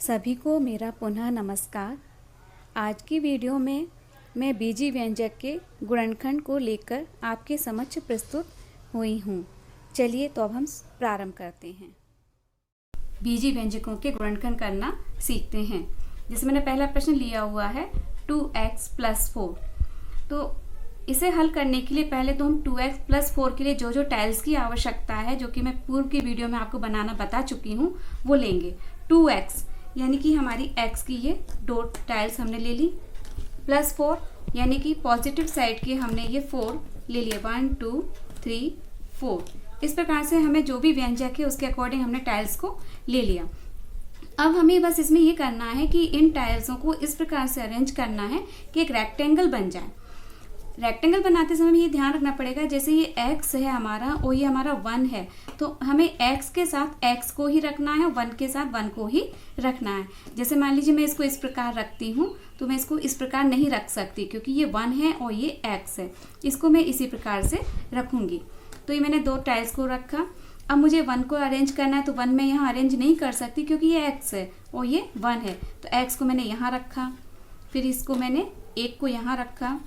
सभी को मेरा पुनः नमस्कार। आज की वीडियो में मैं बीजी व्यंजक के गुणनखंड को लेकर आपके समक्ष प्रस्तुत हुई हूँ। चलिए तो अब हम प्रारंभ करते हैं। बीजी व्यंजकों के गुणनखंड करना सीखते हैं। जैसे मैंने पहला प्रश्न लिया हुआ है 2x + 4। तो इसे हल करने के लिए पहले तो हम 2x + 4 के लिए जो जो टाइल्स की आवश्यकता है, जो कि मैं पूर्व की वीडियो में आपको बनाना बता चुकी हूँ, वो लेंगे। 2x यानी कि हमारी x की ये दो टाइल्स हमने ले ली, +4 यानी कि पॉजिटिव साइड के हमने ये 4 ले लिए। 1 2 3 4 इस प्रकार से हमें जो भी व्यंजक है उसके अकॉर्डिंग हमने टाइल्स को ले लिया। अब हमें बस इसमें ये करना है कि इन टाइल्सों को इस प्रकार से अरेंज करना है कि एक रेक्टेंगल बन जाए। रेक्टेंगल बनाते समय ये ध्यान रखना पड़ेगा, जैसे ये x है हमारा और ये हमारा 1 है, तो हमें x के साथ x को ही रखना है, 1 के साथ 1 को ही रखना है। जैसे मान लीजिए मैं इसको इस प्रकार रखती हूँ, तो मैं इसको इस प्रकार नहीं रख सकती क्योंकि ये 1 है और ये x है। इसको मैं इसी प्रकार से रखूँगी। तो ये मैंने दो टाइल्स को रखा। अब मुझे 1 को अरेंज करना है, तो 1 मैं यहाँ अरेंज नहीं कर सकती क्योंकि ये x है और ये 1 है। तो x को मैंने यहाँ रखा, फिर इसको मैंने 1 को यहाँ रखा,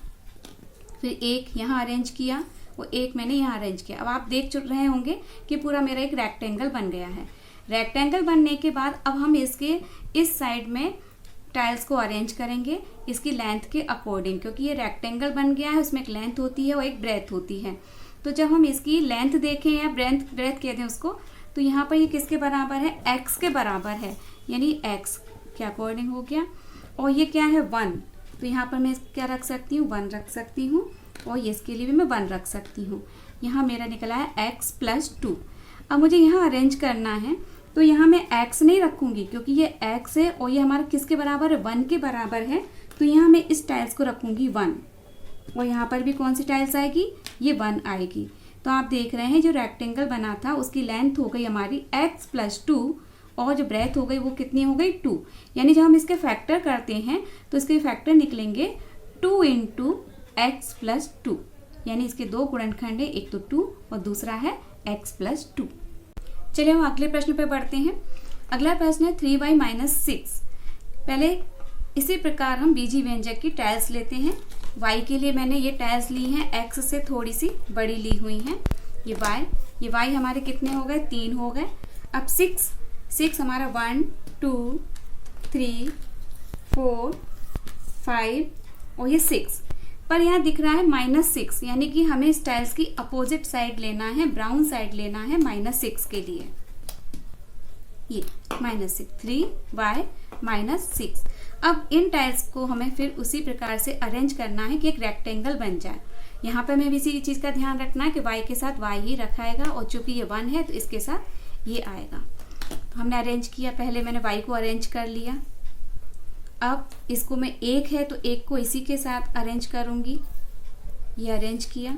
फिर 1 यहाँ अरेंज किया और 1 मैंने यहाँ अरेंज किया। अब आप देख रहे होंगे कि पूरा मेरा एक रेक्टेंगल बन गया है। रेक्टेंगल बनने के बाद अब हम इसके इस साइड में टाइल्स को अरेंज करेंगे इसकी लेंथ के अकॉर्डिंग, क्योंकि ये रेक्टेंगल बन गया है, उसमें एक लेंथ होती है और एक ब्रेथ होती है। तो जब हम इसकी लेंथ देखें या ब्रेथ कहते हैं उसको, तो यहाँ पर ये किसके बराबर है? x के बराबर है, यानी x के अकॉर्डिंग हो गया। और ये क्या है? 1। तो यहाँ पर मैं क्या रख सकती हूँ? 1 रख सकती हूँ और ये इसके लिए भी मैं 1 रख सकती हूँ। यहाँ मेरा निकला है x + 2। अब मुझे यहाँ अरेंज करना है, तो यहाँ मैं x नहीं रखूँगी क्योंकि ये x है और ये हमारा किसके बराबर है? 1 के बराबर है। तो यहाँ मैं इस टाइल्स को रखूँगी 1 और यहाँ पर भी कौन सी टाइल्स आएगी? ये 1 आएगी। तो आप देख रहे हैं जो रेक्टेंगल बना था उसकी लेंथ हो गई हमारी x + 2 और जो ब्रेथ हो गई वो कितनी हो गई? 2। यानी जब हम इसके फैक्टर करते हैं तो इसके फैक्टर निकलेंगे 2 × x + 2, यानी इसके दो गुणनखंड है, एक तो 2 और दूसरा है x + 2। चलिए हम अगले प्रश्न पे बढ़ते हैं। अगला प्रश्न है 3y - 6। पहले इसी प्रकार हम बीजी व्यंजक की टाइल्स लेते हैं। y के लिए मैंने ये टाइल्स ली हैं, x से थोड़ी सी बड़ी ली हुई हैं। ये y हमारे कितने हो गए? 3 हो गए। अब 6 हमारा 1 2 3 4 5 और ये 6 पर यहाँ दिख रहा है -6, यानी कि हमें इस टाइल्स की अपोजिट साइड लेना है, ब्राउन साइड लेना है -6 के लिए। ये -6 3y - 6। अब इन टाइल्स को हमें फिर उसी प्रकार से अरेंज करना है कि एक रेक्टेंगल बन जाए। यहाँ पर मैं भी इसी चीज़ का ध्यान रखना है कि y के साथ y ही रखाएगा और चूंकि ये 1 है तो इसके साथ ये आएगा। तो हमने अरेंज किया, पहले मैंने y को अरेंज कर लिया। अब इसको मैं 1 है तो 1 को इसी के साथ अरेंज करूँगी। ये अरेंज किया,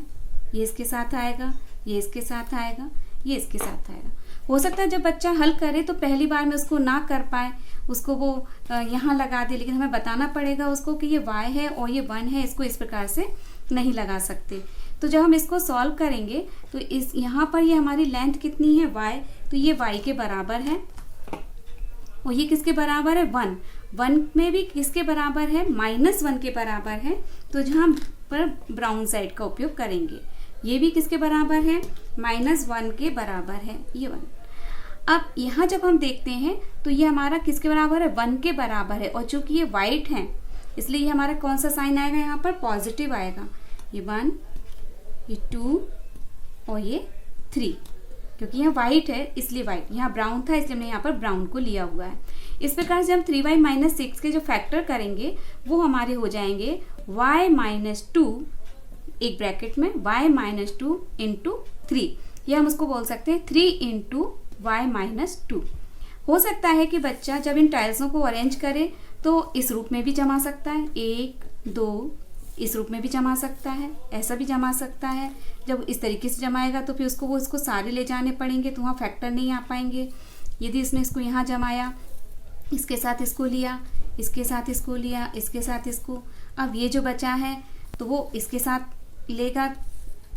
ये इसके साथ आएगा, ये इसके साथ आएगा, ये इसके साथ आएगा। हो सकता है जब बच्चा हल करे तो पहली बार में उसको ना कर पाए, उसको वो यहाँ लगा दे, लेकिन हमें बताना पड़ेगा उसको कि ये y है और ये 1 है, इसको इस प्रकार से नहीं लगा सकते। तो जब हम इसको सॉल्व करेंगे तो इस यहाँ पर ये हमारी लेंथ कितनी है? y, तो ये y के बराबर है और ये किसके बराबर है? 1 में भी किसके बराबर है? -1 के बराबर है। तो जहाँ पर ब्राउन साइड का उपयोग करेंगे, ये भी किसके बराबर है? -1 के बराबर है, ये 1। अब यहाँ जब हम देखते हैं तो ये हमारा किसके बराबर है? 1 के बराबर है और चूंकि ये वाइट है इसलिए ये हमारा कौन सा साइन आएगा? यहाँ पर पॉजिटिव आएगा। ये 1, ये 2 और ये 3, क्योंकि यहाँ वाइट है इसलिए वाइट, यहाँ ब्राउन था इसलिए हमने यहाँ पर ब्राउन को लिया हुआ है। इस प्रकार से हम 3y - 6 के जो फैक्टर करेंगे वो हमारे हो जाएंगे y - 2, एक ब्रैकेट में y - 2 × 3। ये हम उसको बोल सकते हैं 3 × y - 2। हो सकता है कि बच्चा जब इन टाइल्सों को अरेंज करे तो इस रूप में भी जमा सकता है, 1 2, इस रूप में भी जमा सकता है, ऐसा भी जमा सकता है। जब इस तरीके से जमाएगा तो फिर उसको सारे ले जाने पड़ेंगे, तो वहाँ फैक्टर नहीं आ पाएंगे। यदि इसने इसको यहाँ जमाया, इसके साथ इसको लिया, इसके साथ इसको लिया, इसके साथ इसको, अब ये जो बचा है तो वो इसके साथ लेगा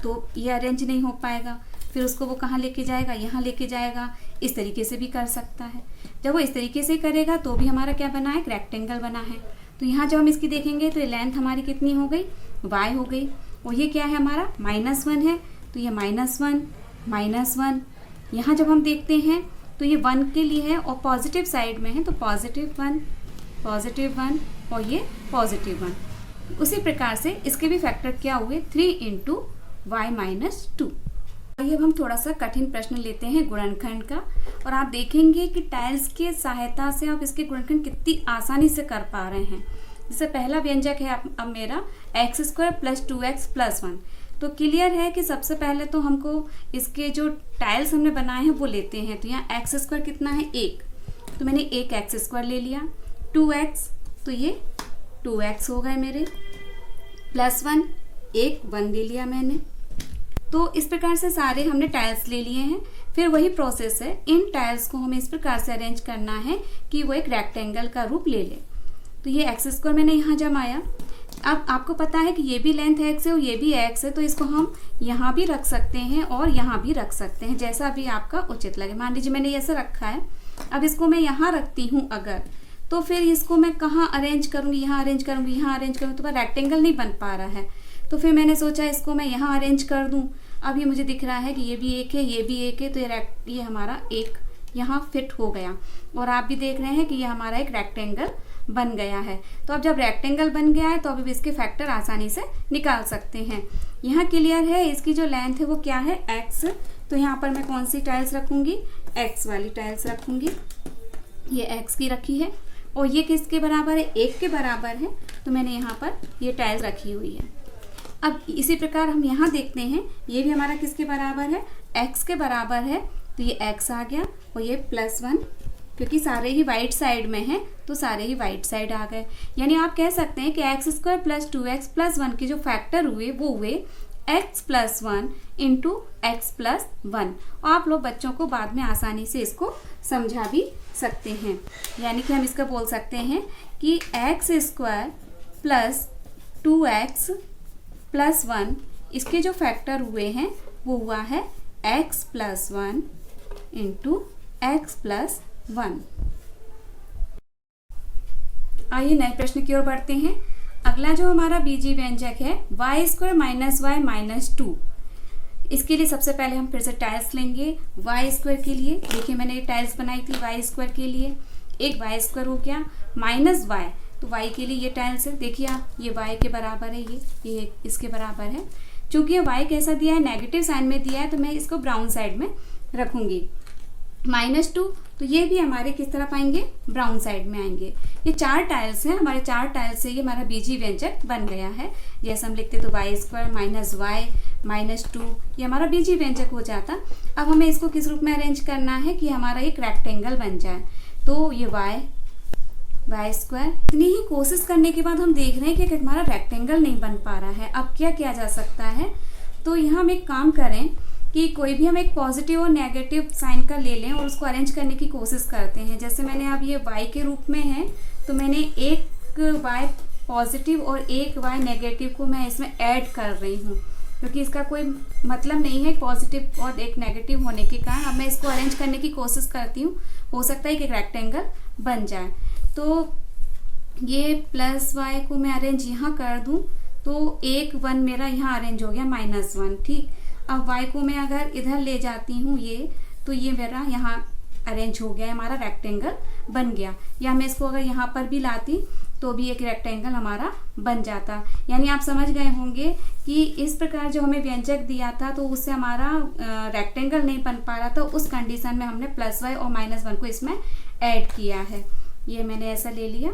तो ये अरेंज नहीं हो पाएगा। फिर उसको वो कहाँ लेके जाएगा? यहाँ लेके जाएगा। इस तरीके से भी कर सकता है। जब वो इस तरीके से करेगा तो भी हमारा क्या बना है, एक रेक्टेंगल बना है। तो यहाँ जब हम इसकी देखेंगे तो ये लेंथ हमारी कितनी हो गई, y हो गई। और ये क्या है हमारा -1 है, तो ये -1 -1। यहाँ जब हम देखते हैं तो ये 1 के लिए है और पॉजिटिव साइड में है, तो +1 और ये +1। उसी प्रकार से इसके भी फैक्टर क्या हुए, 3 × y-2। आइए अब हम थोड़ा सा कठिन प्रश्न लेते हैं गुणनखंड का, और आप देखेंगे कि टाइल्स की सहायता से आप इसके गुणनखंड कितनी आसानी से कर पा रहे हैं। जैसे पहला व्यंजक है अब मेरा x² + 2x + 1। तो क्लियर है कि सबसे पहले तो हमको इसके जो टाइल्स हमने बनाए हैं वो लेते हैं। तो यहाँ x² कितना है, 1, तो मैंने 1 x² ले लिया। 2x, तो ये 2x हो गए मेरे, +1, 1 ले लिया मैंने। तो इस प्रकार से सारे हमने टाइल्स ले लिए हैं। फिर वही प्रोसेस है, इन टाइल्स को हमें इस प्रकार से अरेंज करना है कि वो एक रेक्टेंगल का रूप ले ले। तो ये x² मैंने यहाँ जमाया। अब आपको पता है कि ये भी लेंथ x है और ये भी x है, तो इसको हम यहाँ भी रख सकते हैं और यहाँ भी रख सकते हैं, जैसा भी आपका उचित लगे। मान लीजिए मैंने ऐसे रखा है, अब इसको मैं यहाँ रखती हूँ अगर, तो फिर इसको मैं कहाँ अरेंज करूँगी, यहाँ अरेंज करूँगी, यहाँ अरेंज करूँगी, तो रेक्टेंगल नहीं बन पा रहा है। तो फिर मैंने सोचा इसको मैं यहाँ अरेंज कर दूँ। अब ये मुझे दिख रहा है कि ये भी 1 है, ये भी 1 है, तो ये हमारा एक यहाँ फिट हो गया। और आप भी देख रहे हैं कि ये हमारा एक रेक्टेंगल बन गया है। तो अब जब रेक्टेंगल बन गया है तो अब इसके फैक्टर आसानी से निकाल सकते हैं। यहाँ क्लियर है, इसकी जो लेंथ है वो क्या है, x। तो यहाँ पर मैं कौन सी टाइल्स रखूँगी, x वाली टाइल्स रखूँगी। ये x की रखी है और ये किसके बराबर है, 1 के बराबर है, तो मैंने यहाँ पर ये टाइल्स रखी हुई है। अब इसी प्रकार हम यहाँ देखते हैं, ये भी हमारा किसके बराबर है, x के बराबर है, तो ये x आ गया और ये +1, क्योंकि सारे ही वाइट साइड में हैं तो सारे ही वाइट साइड आ गए। यानी आप कह सकते हैं कि x² + 2x + 1 के जो फैक्टर हुए वो हुए x + 1 × x + 1। और आप लोग बच्चों को बाद में आसानी से इसको समझा भी सकते हैं। यानी कि हम इसका बोल सकते हैं कि x² + 2x + 1 इसके जो फैक्टर हुए हैं वो हुआ है x + 1 × x + 1। आइए नए प्रश्न की ओर बढ़ते हैं। अगला जो हमारा बीजीय व्यंजक है y² - y - 2। इसके लिए सबसे पहले हम फिर से टाइल्स लेंगे y² के लिए। देखिए मैंने ये टाइल्स बनाई थी y² के लिए, एक y² हो गया -y, तो y के लिए ये टाइल्स है। देखिए आप, ये y के बराबर है, ये इसके बराबर है। चूंकि ये y कैसा दिया है, नेगेटिव साइन में दिया है, तो मैं इसको ब्राउन साइड में रखूंगी। -2, तो ये भी हमारे किस तरफ आएंगे, ब्राउन साइड में आएंगे। ये 4 टाइल्स हैं, हमारे 4 टाइल्स से ये हमारा बीजीय व्यंजक बन गया है। जैसे हम लिखते तो y² - y - 2, ये हमारा बीजीय व्यंजक हो जाता। अब हमें इसको किस रूप में अरेंज करना है कि हमारा एक रेक्टेंगल बन जाए। तो ये y² इतनी ही कोशिश करने के बाद हम देख रहे हैं कि हमारा रेक्टेंगल नहीं बन पा रहा है। अब क्या किया जा सकता है, तो यहाँ हम एक काम करें कि कोई भी हम एक पॉजिटिव और नेगेटिव साइन का ले लें और उसको अरेंज करने की कोशिश करते हैं। जैसे मैंने अब ये y के रूप में है, तो मैंने एक y पॉजिटिव और एक y नेगेटिव को मैं इसमें ऐड कर रही हूँ, क्योंकि इसका कोई मतलब नहीं है पॉजिटिव और एक नेगेटिव होने के कारण। अब मैं इसको अरेंज करने की कोशिश करती हूँ, हो सकता है कि एक रेक्टेंगल बन जाए। तो ये +y को मैं अरेंज यहाँ कर दूँ तो 1 1 मेरा यहाँ अरेंज हो गया -1, ठीक। अब y को मैं अगर इधर ले जाती हूँ ये, तो ये मेरा यहाँ अरेंज हो गया, हमारा रेक्टेंगल बन गया। या मैं इसको अगर यहाँ पर भी लाती तो भी एक रेक्टेंगल हमारा बन जाता। यानी आप समझ गए होंगे कि इस प्रकार जो हमें व्यंजक दिया था तो उससे हमारा रेक्टेंगल नहीं बन पा रहा था। उस कंडीशन में हमने +y और -1 को इसमें ऐड किया है। ये मैंने ऐसा ले लिया,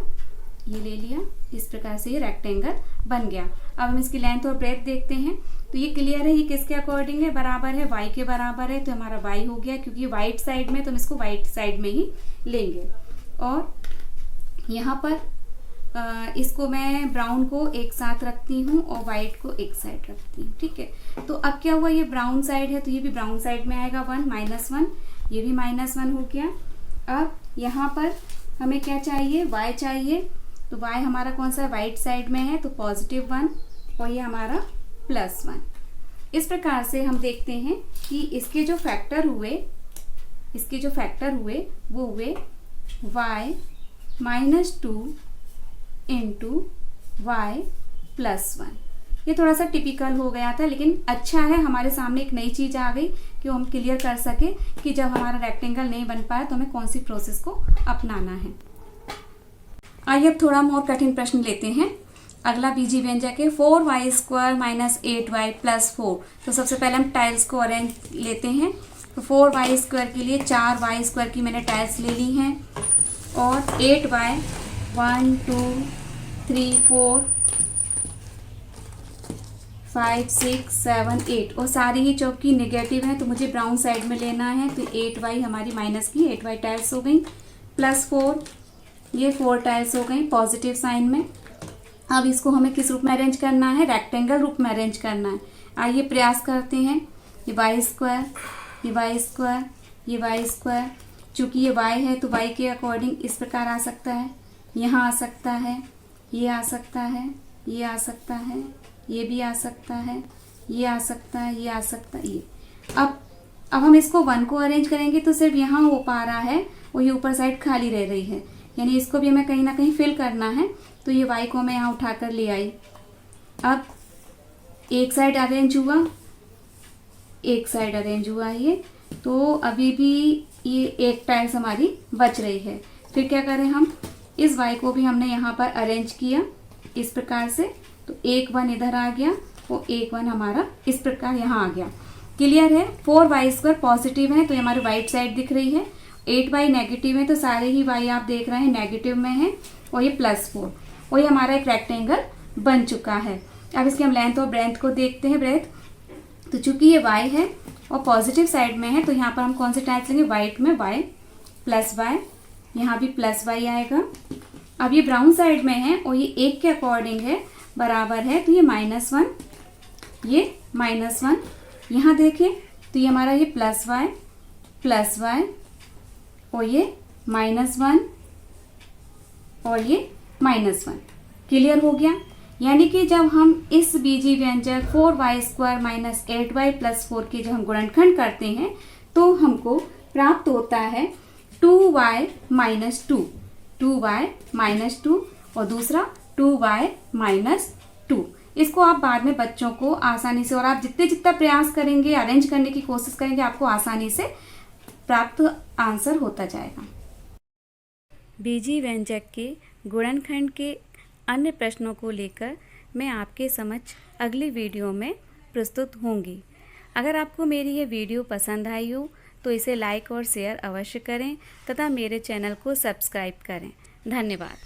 ये ले लिया, इस प्रकार से ये रेक्टेंगल बन गया। अब हम इसकी लेंथ और ब्रेथ देखते हैं। तो ये क्लियर है, ये किसके अकॉर्डिंग है, बराबर है, y के बराबर है, तो हमारा y हो गया। क्योंकि वाइट साइड में तो हम इसको वाइट साइड में ही लेंगे। और यहाँ पर इसको मैं ब्राउन को एक साथ रखती हूँ और वाइट को एक साइड रखती हूँ, ठीक है। तो अब क्या हुआ, ये ब्राउन साइड है तो ये भी ब्राउन साइड में आएगा 1 -1, ये भी -1 हो गया। अब यहाँ पर हमें क्या चाहिए, y चाहिए। तो y हमारा कौन सा वाइट साइड में है, तो +1 और ये हमारा +1। इस प्रकार से हम देखते हैं कि इसके जो फैक्टर हुए वो हुए y minus 2 into y plus 1। ये थोड़ा सा टिपिकल हो गया था, लेकिन अच्छा है हमारे सामने एक नई चीज़ आ गई कि हम क्लियर कर सके कि जब हमारा रेक्टेंगल नहीं बन पाया तो हमें कौन सी प्रोसेस को अपनाना है। आइए अब थोड़ा और कठिन प्रश्न लेते हैं। अगला बीजी व्यंजक है 4y² माइनस 8y प्लस 4। तो सबसे पहले हम टाइल्स को अरेंज लेते हैं। तो 4y² के लिए 4y² की मैंने टाइल्स ले ली हैं और 8y 1 2 3 4 5 6 7 8 और सारी ही चौकी नेगेटिव है तो मुझे ब्राउन साइड में लेना है। तो 8y हमारी माइनस की 8y टाइल्स हो गई प्लस 4, ये 4 टाइल्स हो गई पॉजिटिव साइन में। अब इसको हमें किस रूप में अरेंज करना है? रेक्टेंगल रूप में अरेंज करना है। आइए प्रयास करते हैं। ये y², ये y², ये y²। चूंकि ये y है तो y के अकॉर्डिंग इस प्रकार आ सकता है, यहाँ आ सकता है, ये आ सकता है, ये आ सकता है, ये भी आ सकता है, ये आ सकता है, ये आ सकता है, ये। अब हम इसको 1 को अरेंज करेंगे तो सिर्फ यहाँ हो पा रहा है और ये ऊपर साइड खाली रह रही है, यानी इसको भी हमें कहीं ना कहीं फिल करना है। तो ये y को मैं यहाँ उठाकर ले आई। अब एक साइड अरेंज हुआ, एक साइड अरेंज हुआ ये, तो अभी भी ये एक टाइल्स हमारी बच रही है। फिर क्या करें हम? इस y को भी हमने यहाँ पर अरेंज किया इस प्रकार से, तो एक 1 इधर आ गया और एक 1 हमारा इस प्रकार यहाँ आ गया। क्लियर है? 4y² पॉजिटिव है तो ये हमारी वाइट साइड दिख रही है, 8y नेगेटिव है तो सारे ही y आप देख रहे हैं नेगेटिव में है और ये प्लस 4 और ये हमारा एक रेक्टेंगल बन चुका है। अब इसकी हम लेंथ और ब्रेथ को देखते हैं। ब्रेथ तो चूंकि ये y है और पॉजिटिव साइड में है तो यहाँ पर हम कौन से टाइल्स लेंगे? वाइट में y प्लस y, यहाँ भी प्लस y आएगा। अब ये ब्राउन साइड में है और ये एक के अकॉर्डिंग है, बराबर है, तो ये -1, ये -1। यहाँ देखें तो ये हमारा ये प्लस y और ये -1 और ये -1। क्लियर हो गया? यानी कि जब हम इस बीजी व्यंजक 4y² माइनस 8y प्लस 4 के जब हम गुणनखंड करते हैं तो हमको प्राप्त होता है 2y माइनस 2, 2y माइनस 2 और दूसरा 2y माइनस 2। इसको आप बाद में बच्चों को आसानी से, और आप जितना प्रयास करेंगे, अरेंज करने की कोशिश करेंगे, आपको आसानी से प्राप्त आंसर होता जाएगा। बीजी व्यंजक के गुणनखंड के अन्य प्रश्नों को लेकर मैं आपके समक्ष अगली वीडियो में प्रस्तुत होंगी। अगर आपको मेरी ये वीडियो पसंद आई हो तो इसे लाइक और शेयर अवश्य करें तथा मेरे चैनल को सब्सक्राइब करें। धन्यवाद।